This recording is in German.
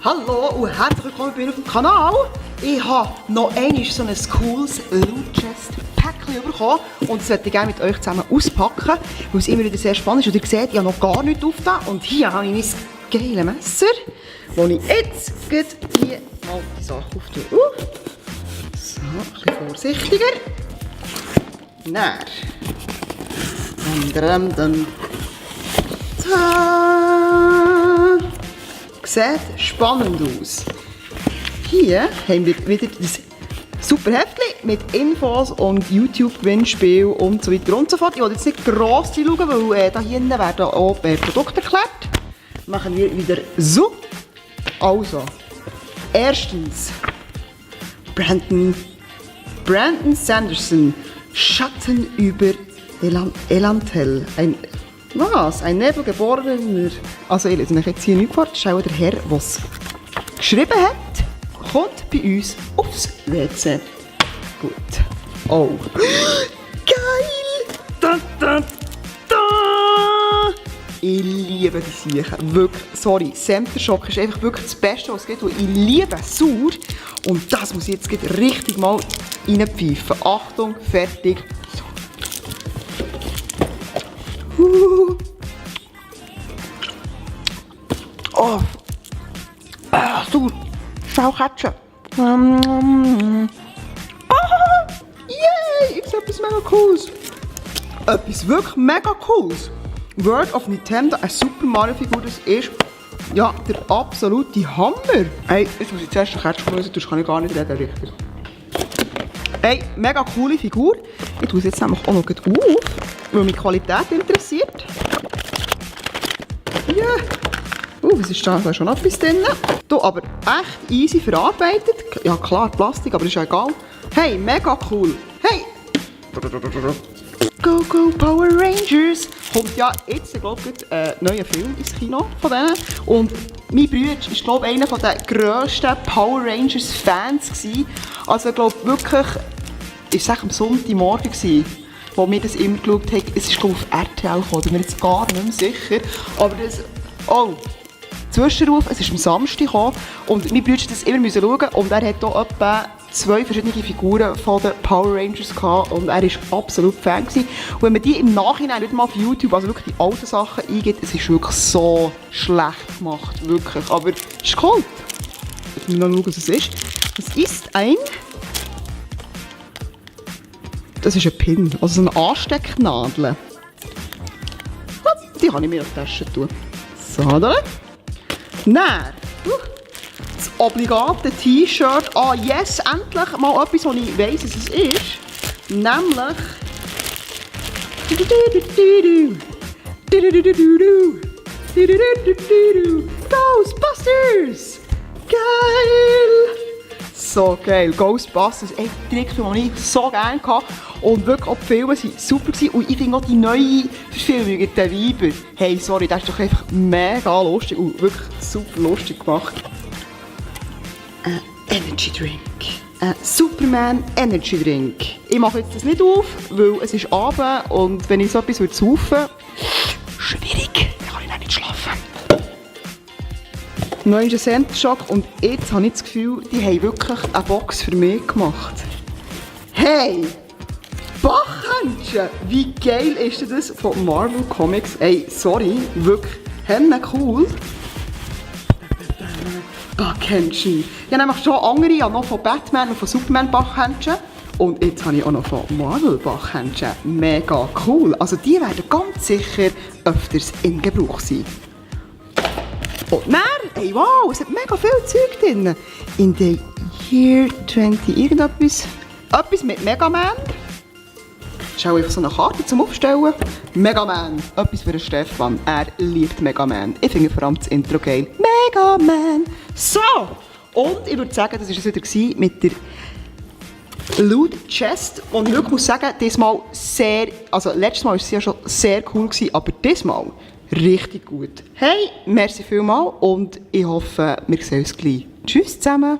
Hallo und herzlich willkommen bei mir auf dem Kanal. Ich habe noch einmal so ein cooles Loot Chest Päckchen bekommen und das möchte ich gerne mit euch zusammen auspacken, weil es immer wieder sehr spannend ist. Und ihr seht, ich habe noch gar nichts aufgetan und hier habe ich mein geiles Messer, wo ich jetzt hier mal die Sache auftue. So, ein bisschen vorsichtiger. Dann. Sieht spannend aus. Hier haben wir wieder das super Heftchen mit Infos und YouTube-Gewinnspiel und so weiter und so fort. Ich will jetzt nicht gross schauen, weil da hinten werden auch Produkte erklärt. Machen wir wieder so. Also, erstens Brandon Sanderson, Schatten über Elantel. Ein nebelgeborener... Also ich lese euch jetzt hier nicht vor, das ist auch der Herr, der es geschrieben hat, kommt bei uns aufs WC. Gut. Oh. Geil! Da, da, da. Ich liebe die Sachen. Wirklich, sorry, Center Shock ist einfach wirklich das Beste, was es gibt. Ich liebe sauer. Und das muss ich jetzt richtig mal reinpfeifen. Achtung, fertig. Oh. Sauer. Schaukätzchen. Yay! Ich sehe etwas mega Cooles. Etwas wirklich mega Cooles. World of Nintendo, eine Super Mario-Figur, das ist ja der absolute Hammer. Hey, jetzt muss ich zuerst eine Kätzchen lösen, sonst kann ich gar nicht reden, richtig. Hey, mega coole Figur. Ich tue es jetzt nämlich auch noch auf, weil mich die Qualität interessiert. Ja. Was ist da? Da ist schon etwas drin. Hier aber echt easy verarbeitet. Ja klar, Plastik, aber ist ja egal. Hey, mega cool. Hey! Go, go, Power Rangers! Kommt ja jetzt, glaube ich, ein neuer Film ins Kino von denen. Und mein Bruder ist, glaube ich, einer der grössten Power Rangers Fans gewesen. Also, ich glaube wirklich, es war am Sonntagmorgen, wo wir das immer geschaut haben. Es ist, glaube ich, auf RTL gekommen, da bin ich jetzt gar nicht mehr sicher. Aber das... Oh! Zwischenruf, es ist am Samstag gekommen und mein Bruder musste das immer schauen und er hat hier etwa 2 verschiedene Figuren von den Power Rangers gehabt und er war absolut Fan gewesen. Und wenn man die im Nachhinein nicht mal auf YouTube, also wirklich die alten Sachen eingibt, es ist wirklich so schlecht gemacht, wirklich. Aber es ist cool. Jetzt muss ich noch schauen, was es ist. Das ist das ist ein Pin, also so eine Anstecknadel. Die kann ich mir auf die Tasche tun. So, oder? Dann, das obligate T-Shirt. Ah, yes, endlich mal etwas, was ich weiss, was es ist. Nämlich... Ghostbusters! Geil! So geil, Ghostbusters, ein Trick, den ich so gerne hatte. Und wirklich auch die Filme waren super gewesen. Und ich finde auch die neue Verfilmung mit den Weibern. Hey, sorry, das ist doch einfach mega lustig und wirklich super lustig gemacht. Ein Energy Drink. Ein Superman Energy Drink. Ich mache jetzt das nicht auf, weil es ist Abend und wenn ich so etwas saufen würde, schwierig, dann kann ich dann nicht schlafen. Neuer Center Shock und jetzt habe ich das Gefühl, die haben wirklich eine Box für mich gemacht. Hey! Bachhändchen! Wie geil ist denn das von Marvel Comics? Ey, sorry, wirklich cool. Bachhändchen. Ich habe nämlich schon andere, ich habe noch von Batman und von Superman Bachhändchen. Und jetzt habe ich auch noch von Marvel Bachhändchen. Mega cool. Also die werden ganz sicher öfters in Gebrauch sein. Und dann, hey, wow, es hat mega viel Zeug drin. In the Year 20 irgendetwas. Etwas mit Mega Man. Das ist auch einfach so eine Karte zum Aufstellen. Mega Man. Etwas für den Stefan. Er liebt Mega Man. Ich finde vor allem das Intro geil. Mega Man. So. Und ich würde sagen, das war es wieder mit der Loot Chest. Und ich wirklich muss sagen, diesmal sehr, also letztes Mal war es ja schon sehr cool gewesen, aber diesmal richtig gut. Hey, merci vielmals und ich hoffe, wir sehen uns gleich. Tschüss zusammen.